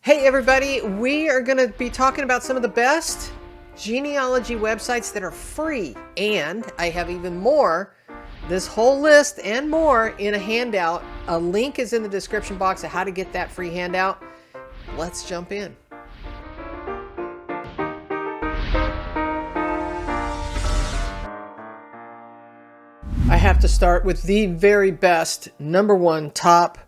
Hey everybody, we are going to be talking about some of the best genealogy websites that are free, and I have even more. This whole list and more in a handout. A link is in the description box of how to get that free handout. Let's jump in. I have to start with the very best, #1 top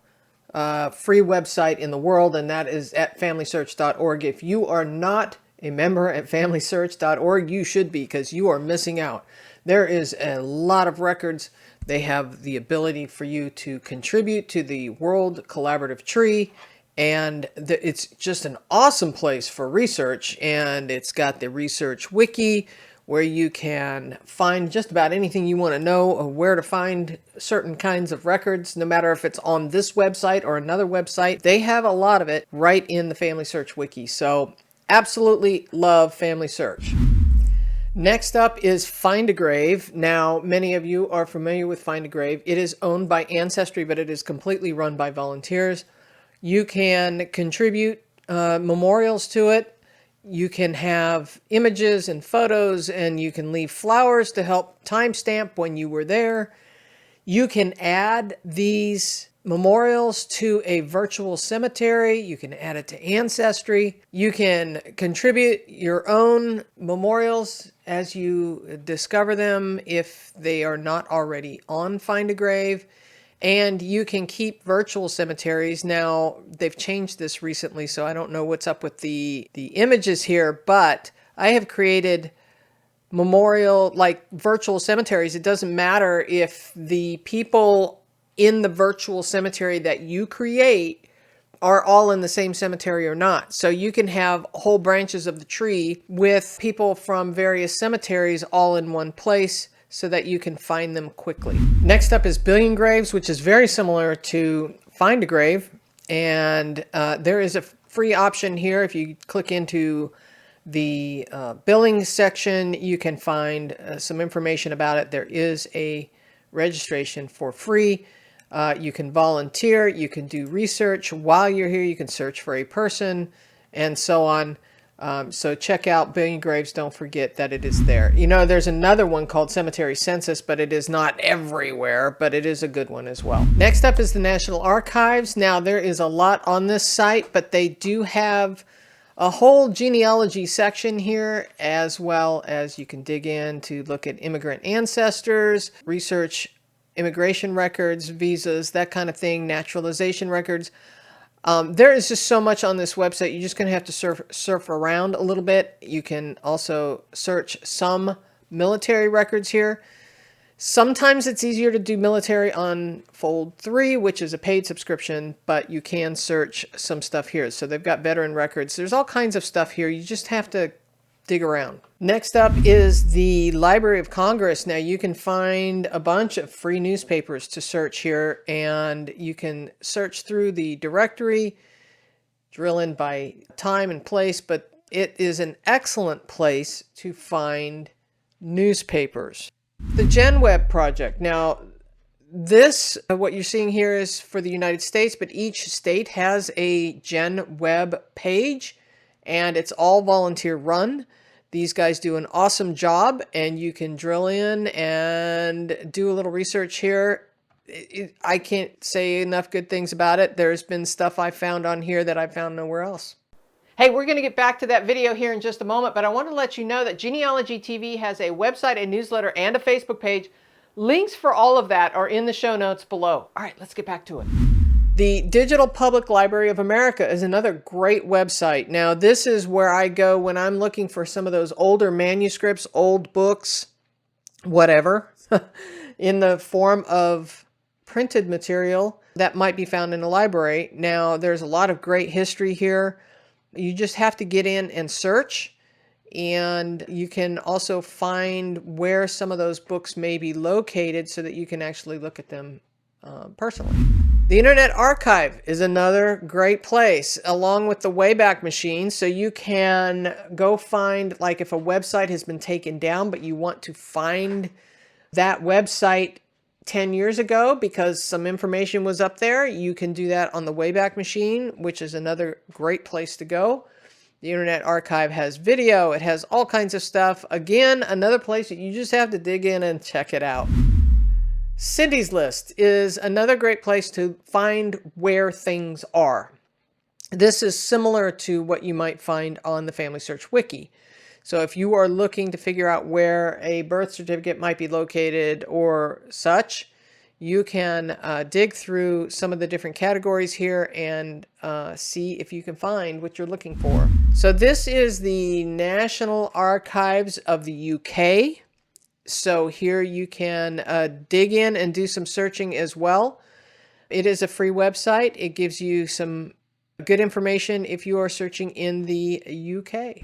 free website in the world, and that is at FamilySearch.org. If you are not a member at FamilySearch.org, you should be, because you are missing out. There is a lot of records. They have the ability for you to contribute to the World Collaborative Tree, and it's just an awesome place for research. And it's got the research wiki, where you can find just about anything you want to know, or where to find certain kinds of records, no matter if it's on this website or another website. They have a lot of it right in the Family Search wiki. So absolutely love Family Search. Next up is Find a Grave. Now, many of you are familiar with Find a Grave. It is owned by Ancestry, but it is completely run by volunteers. You can contribute memorials to it. You can have images and photos, and you can leave flowers to help timestamp when you were there. You can add these memorials to a virtual cemetery. You can add it to Ancestry. You can contribute your own memorials as you discover them if they are not already on Find a Grave. And you can keep virtual cemeteries. Now, they've changed this recently, so I don't know what's up with the images here, but I have created virtual cemeteries. It doesn't matter if the people in the virtual cemetery that you create are all in the same cemetery or not. So you can have whole branches of the tree with people from various cemeteries all in one place, so that you can find them quickly. Next up is BillionGraves, which is very similar to Find a Grave. And there is a free option here. If you click into the billing section, you can find some information about it. There is a registration for free. You can volunteer. You can do research while you're here. You can search for a person and so on. So check out BillionGraves. Don't forget that it is there. You know, there's another one called CemeteryCensus, but it is not everywhere, but it is a good one as well. Next up is the National Archives. Now, there is a lot on this site, but they do have a whole genealogy section here, as well as you can dig in to look at immigrant ancestors, research immigration records, visas, that kind of thing, naturalization records. There is just so much on this website. You're just going to have to surf around a little bit. You can also search some military records here. Sometimes it's easier to do military on Fold 3, which is a paid subscription, but you can search some stuff here. So they've got veteran records. There's all kinds of stuff here. You just have to dig around. Next up is the Library of Congress. Now, you can find a bunch of free newspapers to search here, and you can search through the directory, drill in by time and place, but it is an excellent place to find newspapers. The GenWeb Project. Now, this, what you're seeing here is for the United States, but each state has a GenWeb page, and it's all volunteer run. These guys do an awesome job, and you can drill in and do a little research here. I can't say enough good things about it. There's been stuff I found on here that I found nowhere else. Hey, we're going to get back to that video here in just a moment, but I want to let you know that Genealogy TV has a website, a newsletter, and a Facebook page. Links for all of that are in the show notes below. All right, let's get back to it. The Digital Public Library of America is another great website. Now, this is where I go when I'm looking for some of those older manuscripts, old books, whatever, in the form of printed material that might be found in a library. Now, there's a lot of great history here. You just have to get in and search, and you can also find where some of those books may be located so that you can actually look at them personally. The Internet Archive is another great place, along with the Wayback Machine. So you can go find, like if a website has been taken down, but you want to find that website 10 years ago because some information was up there. You can do that on the Wayback Machine, which is another great place to go. The Internet Archive has video. It has all kinds of stuff. Again, another place that you just have to dig in and check it out. Cyndi's List is another great place to find where things are. This is similar to what you might find on the Family Search Wiki. So if you are looking to figure out where a birth certificate might be located or such, you can dig through some of the different categories here and see if you can find what you're looking for. So this is the National Archives of the UK. So here you can dig in and do some searching as well. It is a free website. It gives you some good information if you are searching in the UK.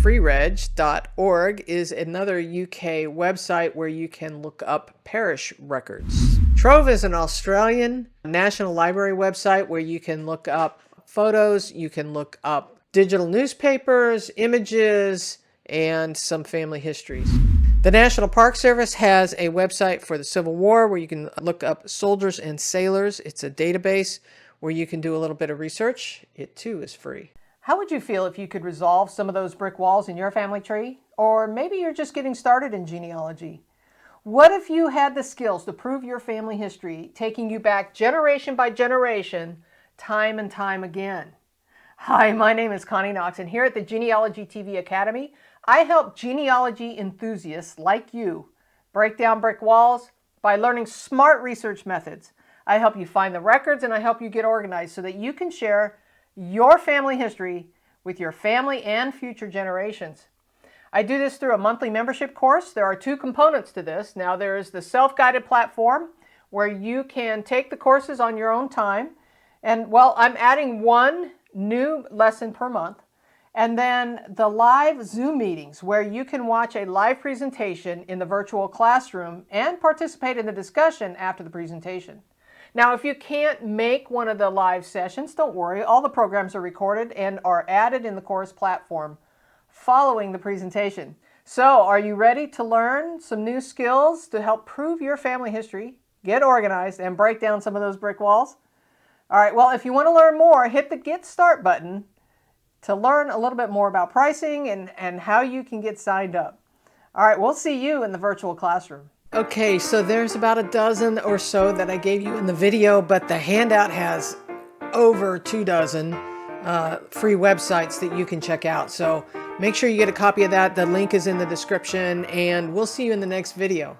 freereg.org is another UK website where you can look up parish records. Trove is an Australian National Library website where you can look up photos, you can look up digital newspapers, images, and some family histories. The National Park Service has a website for the Civil War where you can look up soldiers and sailors. It's a database where you can do a little bit of research. It too is free. How would you feel if you could resolve some of those brick walls in your family tree? Or maybe you're just getting started in genealogy. What if you had the skills to prove your family history, taking you back generation by generation, time and time again? Hi, my name is Connie Knox, and here at the Genealogy TV Academy, I help genealogy enthusiasts like you break down brick walls by learning smart research methods. I help you find the records and I help you get organized so that you can share your family history with your family and future generations. I do this through a monthly membership course. There are two components to this. Now there is the self-guided platform where you can take the courses on your own time. And well, I'm adding one new lesson per month. And then the live Zoom meetings where you can watch a live presentation in the virtual classroom and participate in the discussion after the presentation. Now, if you can't make one of the live sessions, don't worry. All the programs are recorded and are added in the course platform following the presentation. So, are you ready to learn some new skills to help prove your family history, get organized, and break down some of those brick walls? All right, well, if you want to learn more, hit the Get Start button to learn a little bit more about pricing and how you can get signed up. All right, we'll see you in the virtual classroom. Okay, so there's about a dozen or so that I gave you in the video, but the handout has over 24 free websites that you can check out. So make sure you get a copy of that. The link is in the description, and we'll see you in the next video.